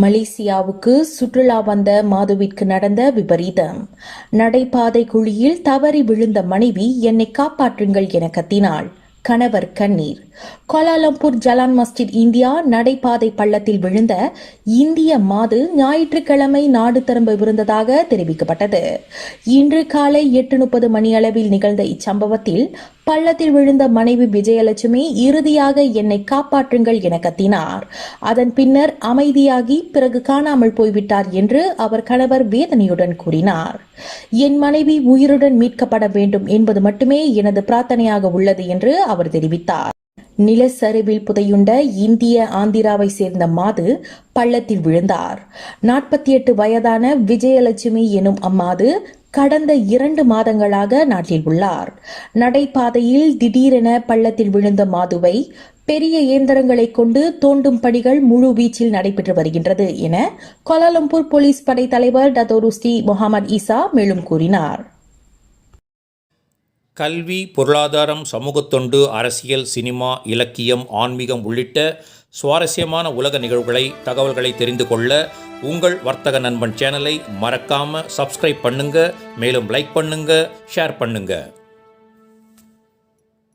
மலேசியாவுக்கு சுற்றுலா வந்த மாதுவிற்கு நடந்த விபரீதம். நடைபாதை குழியில் தவறி விழுந்த மனைவி என்னை காப்பாற்றுங்கள் என கத்தினாள். கணவர் கண்ணீர். கோலாலம்பூர் ஜலான் மஸ்ஜித் இந்தியா நடைபாதை பள்ளத்தில் விழுந்த இந்திய மாது ஞாயிற்றுக்கிழமை நாடு திரும்பவிருந்ததாக தெரிவிக்கப்பட்டது. இன்று காலை 8:30 மணியளவில் நிகழ்ந்த இச்சம்பவத்தில் பள்ளத்தில் விழுந்த மனைவி விஜயலட்சுமி இறுதியாக என்னை காப்பாற்றுங்கள் என கத்தினார். அதன் பின்னர் அமைதியாகி பிறகு காணாமல் போய்விட்டார் என்று அவர் கணவர் வேதனையுடன் கூறினார். என் மனைவி உயிருடன் மீட்கப்பட வேண்டும் என்பது மட்டுமே எனது பிரார்த்தனையாக உள்ளது என்று அவர் தெரிவித்தார். நிலச்சரிவில் புதையுண்ட இந்திய ஆந்திராவை சேர்ந்த மாது பள்ளத்தில் விழுந்தார். 48 வயதான விஜயலட்சுமி எனும் அம்மாது கடந்த 2 மாதங்களாக நாட்டில் உள்ளார். நடைபாதையில் திடீரென பள்ளத்தில் விழுந்த மாதுவை பெரிய இயந்திரங்களை கொண்டு தோண்டும் பணிகள் முழு வீச்சில் நடைபெற்று வருகின்றது என கோலாலம்பூர் போலீஸ் படை தலைவர் டத்தோருஸ்ரீ முகமது ஈசா மேலும் கூறினார். கல்வி, பொருளாதாரம், சமூகத்தொண்டு, அரசியல், சினிமா, இலக்கியம், ஆன்மீகம் உள்ளிட்ட சுவாரஸ்யமான உலக நிகழ்வுகளை, தகவல்களை தெரிந்து கொள்ள உங்கள் வர்த்தக நண்பன் சேனலை மறக்காம சப்ஸ்கிரைப் பண்ணுங்க. மேலும் லைக் பண்ணுங்க, ஷேர் பண்ணுங்க.